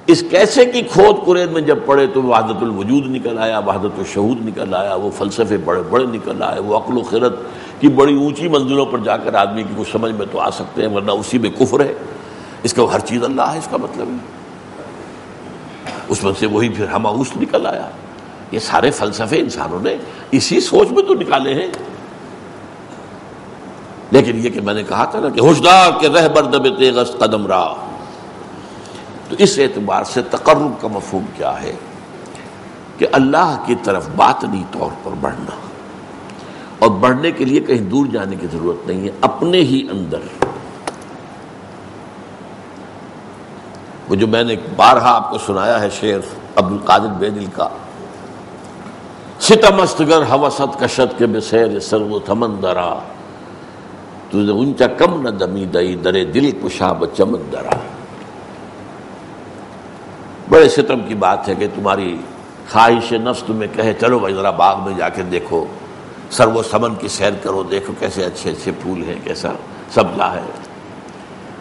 اس کیسے کی کھود کرید میں جب پڑے تو وحدت الوجود نکل آیا، وحدت الشہود نکل آیا، وہ فلسفے بڑے بڑے نکل آئے، وہ عقل و خرد کی بڑی اونچی منزلوں پر جا کر آدمی کی کچھ سمجھ میں تو آ سکتے ہیں، ورنہ اسی میں کفر ہے۔ اس کا ہر چیز اللہ ہے، اس کا مطلب ہے اس میں سے وہی پھر ہماؤس نکل آیا۔ یہ سارے فلسفے انسانوں نے اسی سوچ میں تو نکالے ہیں۔ لیکن یہ کہ میں نے کہا تھا نا کہ ہوشدار کے رہبر دب تیغست قدم راہ، تو اس اعتبار سے تقرب کا مفہوم کیا ہے کہ اللہ کی طرف باطنی طور پر بڑھنا، اور بڑھنے کے لیے کہیں دور جانے کی ضرورت نہیں ہے، اپنے ہی اندر۔ وہ جو میں نے بارہا آپ کو سنایا ہے شعر عبد القادر بیدل کا، ستم است گر ہوست کشد کے بسیر سر و تمندرا، تجھے اونچا کم نہ دمی دئی درے دل کشاب چمن درا۔ بڑے ستم کی بات ہے کہ تمہاری خواہش نفس تمہیں کہے چلو بھائی ذرا باغ میں جا کے دیکھو، سر و سمن کی سیر کرو، دیکھو کیسے اچھے اچھے پھول ہیں، کیسا سبزہ ہے۔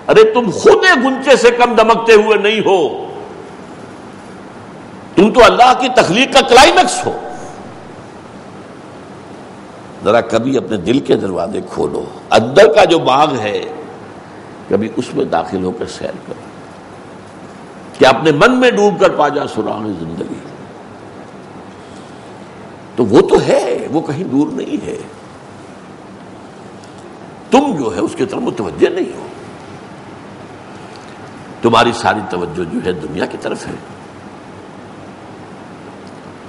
ارے تم خود گنچے سے کم دمکتے ہوئے نہیں ہو، تم تو اللہ کی تخلیق کا کلائمیکس ہو۔ ذرا کبھی اپنے دل کے دروازے کھولو، اندر کا جو باغ ہے کبھی اس میں داخل ہو کر سیر کرو، کہ اپنے من میں ڈوب کر پا جا سراغ زندگی۔ تو وہ تو ہے، وہ کہیں دور نہیں ہے، تم جو ہے اس کی طرف متوجہ نہیں ہو۔ تمہاری ساری توجہ جو ہے دنیا کی طرف ہے،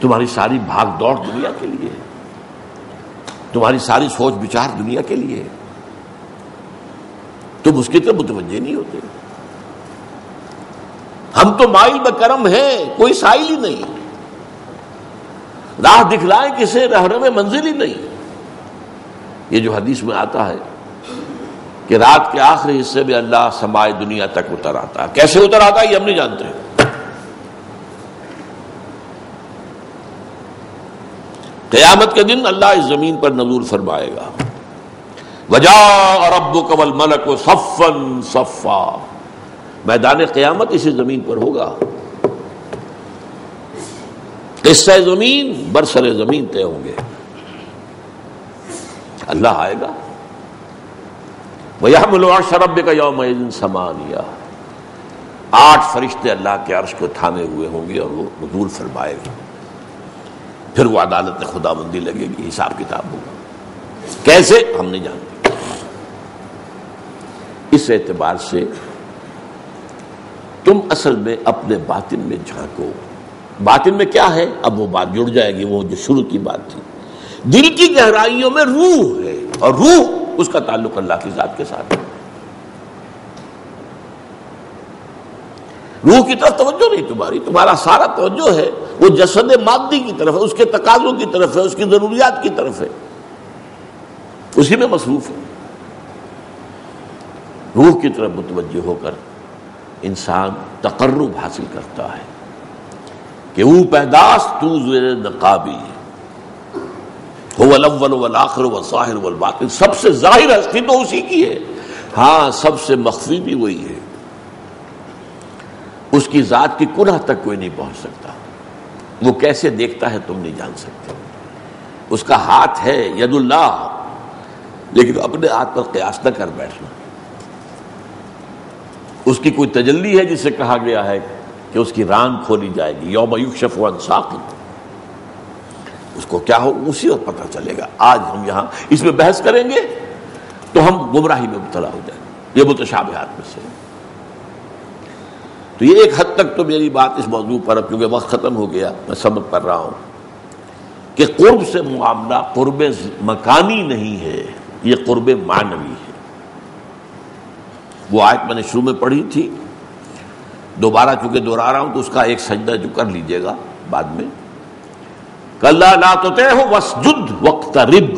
تمہاری ساری بھاگ دوڑ دنیا کے لیے، تمہاری ساری سوچ بچار دنیا کے لیے، تم اس کی طرف متوجہ نہیں ہوتے۔ ہم تو مائل بکرم ہیں، کوئی سائل ہی نہیں، راہ دکھلائیں کسے رہنم منزل ہی نہیں۔ یہ جو حدیث میں آتا ہے کہ رات کے آخری حصے میں اللہ سمائے دنیا تک اتر آتا ہے، کیسے اتر آتا ہے یہ ہم نہیں جانتے۔ قیامت کے دن اللہ اس زمین پر نزول فرمائے گا، وجاء ربک والملک صفا صفا، میدان قیامت اسی زمین پر ہوگا، قصہ زمین برسر زمین طے ہوں گے، اللہ آئے گا۔ وَيَحْمِلُ عَرْشَ رَبِّكَ يَوْمَئِذٍ ثَمَانِيَةٌ، 8 فرشتے اللہ کے عرش کو تھامے ہوئے ہوں گے اور وہ نزول فرمائے گا۔ پھر وہ عدالت خدا بندی لگے گی، حساب کتاب ہوگا، کیسے ہم نہیں جانتے۔ اس اعتبار سے تم اصل میں اپنے باطن میں جھانکو۔ باطن میں کیا ہے؟ اب وہ بات جڑ جائے گی، وہ جو شروع کی بات تھی، دل کی گہرائیوں میں روح ہے، اور روح اس کا تعلق اللہ کی ذات کے ساتھ ہے۔ روح کی طرف توجہ نہیں تمہاری، تمہارا سارا توجہ ہے وہ جسد مادی کی طرف ہے، اس کے تقاضوں کی طرف ہے، اس کی ضروریات کی طرف ہے، اسی میں مصروف ہے۔ روح کی طرف متوجہ ہو کر انسان تقرب حاصل کرتا ہے کہ او پیداست تو زیر نقابی، هو الاول والآخر والظاہر والباطن، سب سے ظاہر ہستی تو اسی کی ہے، ہاں سب سے مخفی بھی وہی ہے، اس کی ذات کی کنہ تک کوئی نہیں پہنچ سکتا، وہ کیسے دیکھتا ہے تم نہیں جان سکتے، اس کا ہاتھ ہے ید اللہ، لیکن اپنے ہاتھ پر قیاس نہ کر بیٹھنا۔ اس کی کوئی تجلی ہے جسے کہا گیا ہے کہ اس کی ران کھولی جائے گی، یوم یکشف عن ساق، اس کو کیا ہو اسی وقت پتہ چلے گا۔ آج ہم یہاں اس میں بحث کریں گے تو ہم گمراہی میں مبتلا ہو جائیں گے، یہ متشابہات میں سے۔ تو یہ ایک حد تک تو میری بات اس موضوع پر، اب کیونکہ وقت ختم ہو گیا، میں سبق کر رہا ہوں کہ قرب سے معاملہ قرب مکانی نہیں ہے، یہ قرب معنوی ہے۔ وہ آیت میں نے شروع میں پڑھی تھی، دوبارہ چونکہ دہرا رہا ہوں تو اس کا ایک سجدہ جو کر لیجئے گا بعد میں، کَلَّا لَا تُطِعْهُ وَاسْجُدْ وَاقْتَرِبْ،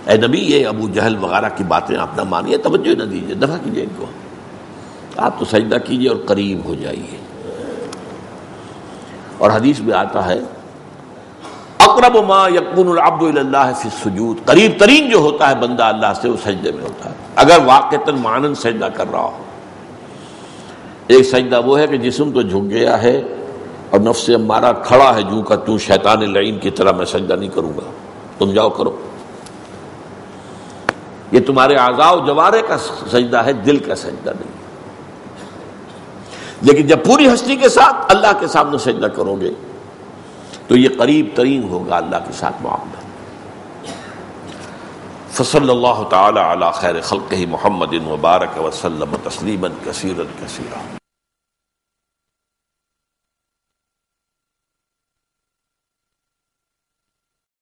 اے نبی یہ ابو جہل وغیرہ کی باتیں آپ نہ مانیے، توجہ نہ دیجیے، دفع کیجیے ان کو، آپ تو سجدہ کیجیے اور قریب ہو جائیے۔ اور حدیث میں آتا ہے اقرب ما یکون العبد الی اللہ فی السجود، قریب ترین جو ہوتا ہے بندہ اللہ سے وہ سجدے میں ہوتا ہے، اگر واقعتاً معنن سجدہ کر رہا ہو۔ ایک سجدہ وہ ہے کہ جسم تو جھک گیا ہے اور نفس امارہ کھڑا ہے جو کا تو شیطان لعین کی طرح میں سجدہ نہیں کروں گا، تم جاؤ کرو. یہ تمہارے اعضاء و جوارح کا سجدہ ہے، دل کا سجدہ نہیں. لیکن جب پوری ہستی کے ساتھ اللہ کے سامنے سجدہ کرو گے تو یہ قریب ترین ہوگا اللہ کے ساتھ معاملہ. فصلی اللہ تعالی علی خیر خلقہ محمد وبارک وسلم تسلیما کثیرا کثیرا.